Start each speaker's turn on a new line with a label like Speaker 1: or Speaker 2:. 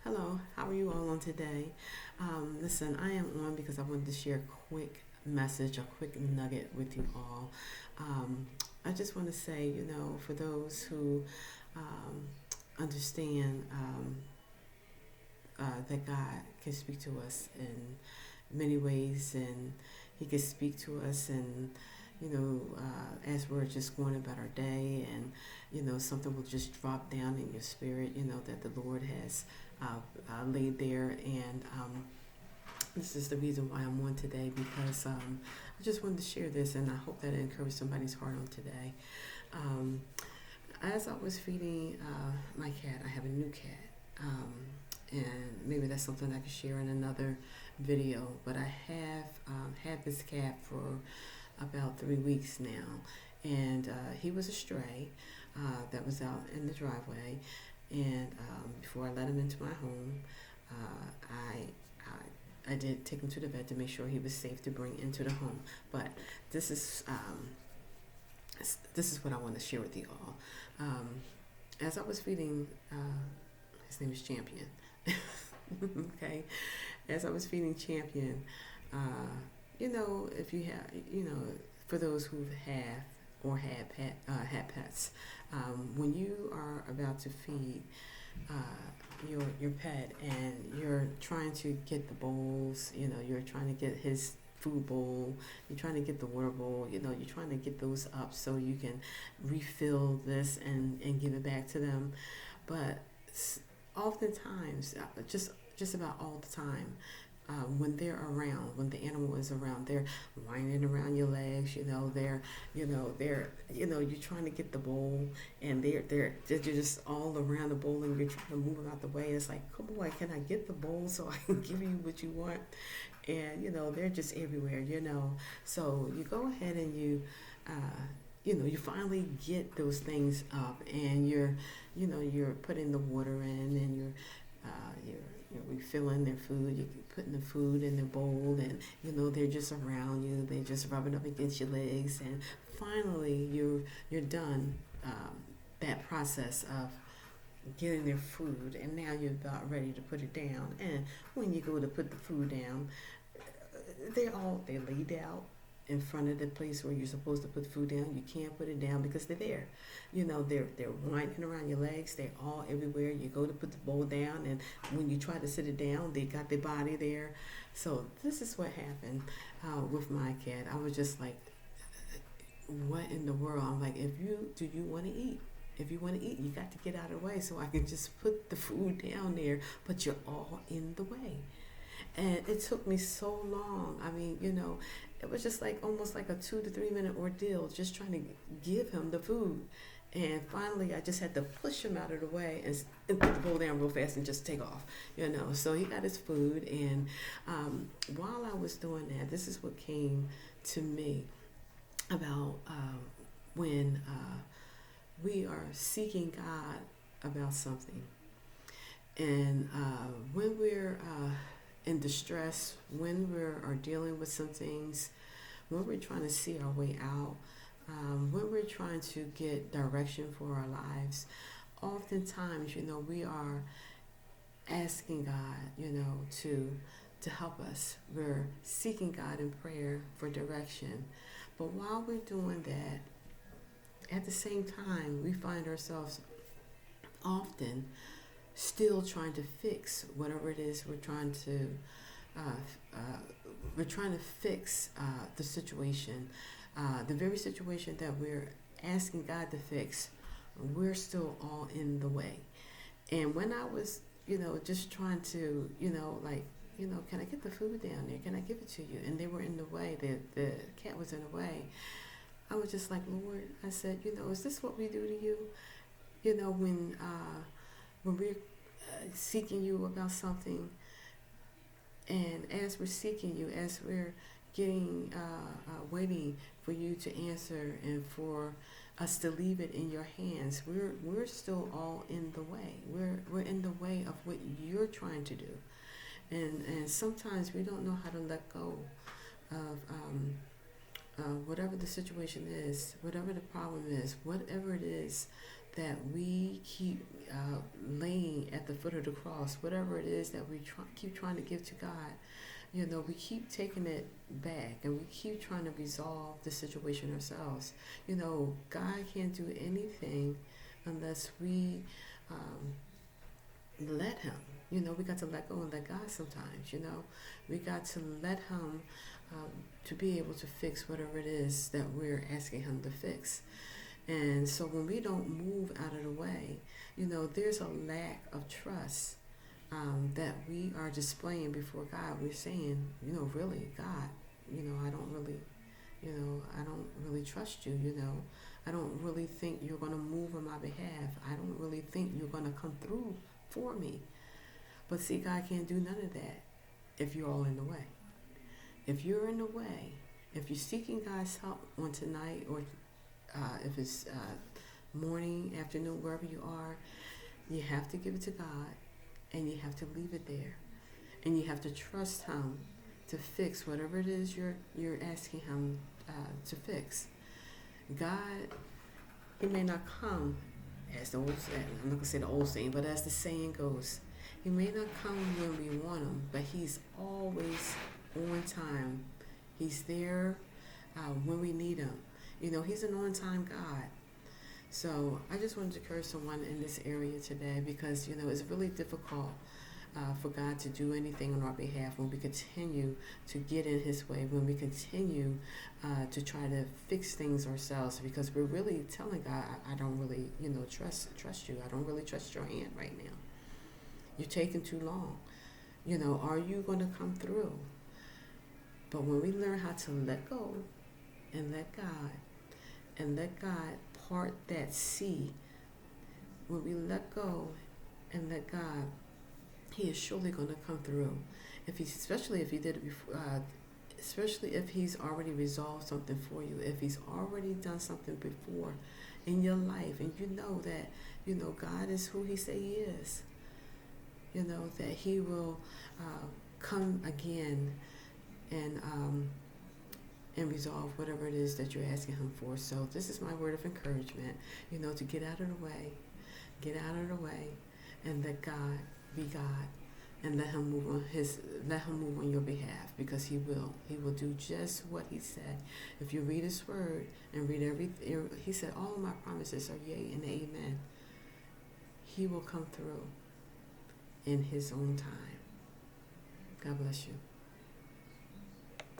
Speaker 1: Hello, how are you all on today? Listen, I am on because I wanted to share a quick message, a quick nugget with you all. Um, I just want to say, for those who um, understand that God can speak to us in many ways, and He can speak to us, and as we're just going about our day, and something will just drop down in your spirit, that the Lord has laid there, and this is the reason why I'm on today because I just wanted to share this, and I hope that it encouraged somebody's heart on today. Um, as I was feeding my cat, I have a new cat. And maybe that's something I could share in another video. But I have had this cat for about 3 weeks now, and he was a stray that was out in the driveway. And before I let him into my home, I did take him to the vet to make sure he was safe to bring into the home. But this is what I want to share with you all. As I was feeding, his name is Champion. Okay, as I was feeding Champion, if you have, for those who have or had pets, when you are about to feed your pet and you're trying to get the bowls, you're trying to get his food bowl, you're trying to get the water bowl, you're trying to get those up so you can refill this and give it back to them. But oftentimes, just about all the time, when they're around, when the animal is around, they're whining around your legs. You're trying to get the bowl, and they're just all around the bowl, and you're trying to move them out the way. It's like, come on, can I get the bowl so I can give you what you want? And they're just everywhere. So you go ahead and you finally get those things up, and you're putting the water in, and you're refilling their food. You're putting the food in their bowl, and they're just around you. They're just rubbing up against your legs, and finally you're done that process of getting their food, and now you're about ready to put it down. And when you go to put the food down, they're laid out in front of the place where you're supposed to put food down. You can't put it down because they're there. They're winding around your legs. They're all everywhere. You go to put the bowl down, and when you try to sit it down, they got their body there. So this is what happened with my cat. I was just like, what in the world? I'm like, do you want to eat? If you want to eat, you got to get out of the way so I can just put the food down there, but you're all in the way. And it took me so long. I mean, it was just like almost like a 2 to 3 minute ordeal just trying to give him the food. And finally, I just had to push him out of the way and put the bowl down real fast and just take off, So he got his food. And while I was doing that, this is what came to me about when we are seeking God about something. And when we're in distress, when we are dealing with some things, when we're trying to see our way out, when we're trying to get direction for our lives, oftentimes, we are asking God, to help us. We're seeking God in prayer for direction. But while we're doing that, at the same time, we find ourselves often still trying to fix whatever it is we're trying to fix the situation, the very situation that we're asking God to fix. We're still all in the way. And when I was, just trying to, can I get the food down there? Can I give it to you? And they were in the way. The cat was in the way. I was just like, Lord, I said, is this what we do to you? When we're seeking you about something, and as we're seeking you, as we're getting, waiting for you to answer and for us to leave it in your hands, we're still all in the way. We're in the way of what you're trying to do, and sometimes we don't know how to let go of whatever the situation is, whatever the problem is, whatever it is that we keep laying at at the foot of the cross, whatever it is that we keep trying to give to God, we keep taking it back and we keep trying to resolve the situation ourselves. God can't do anything unless we let him. We got to let go and let God sometimes. We got to let him to be able to fix whatever it is that we're asking him to fix. And so when we don't move out of the way, there's a lack of trust that we are displaying before God. We're saying, really, God, I don't really, I don't really trust you, I don't really think you're going to move on my behalf. I don't really think you're going to come through for me. But see, God can't do none of that if you're all in the way. If you're in the way, if you're seeking God's help on tonight, or if it's morning, afternoon, wherever you are, you have to give it to God, and you have to leave it there, and you have to trust him to fix whatever it is you're asking him to fix. God, he may not come as the old saying, I'm not going to say the old saying, but as the saying goes, he may not come when we want him, but he's always on time. He's there when we need him. He's an on-time God. So I just wanted to encourage someone in this area today, because, it's really difficult for God to do anything on our behalf when we continue to get in his way, when we continue to try to fix things ourselves, because we're really telling God, I don't really, trust you. I don't really trust your hand right now. You're taking too long. Are you going to come through? But when we learn how to let go and let God part that sea, when we let go and let God, he is surely going to come through. Especially if he did it before, especially if he's already resolved something for you, if he's already done something before in your life, and that, God is who he say he is, that he will come again and resolve whatever it is that you're asking him for. So this is my word of encouragement, to get out of the way, and let God be God, and let him move on your behalf, because he will do just what he said. If you read his word and read everything, he said all of my promises are yea and amen. He will come through in his own time. God bless you.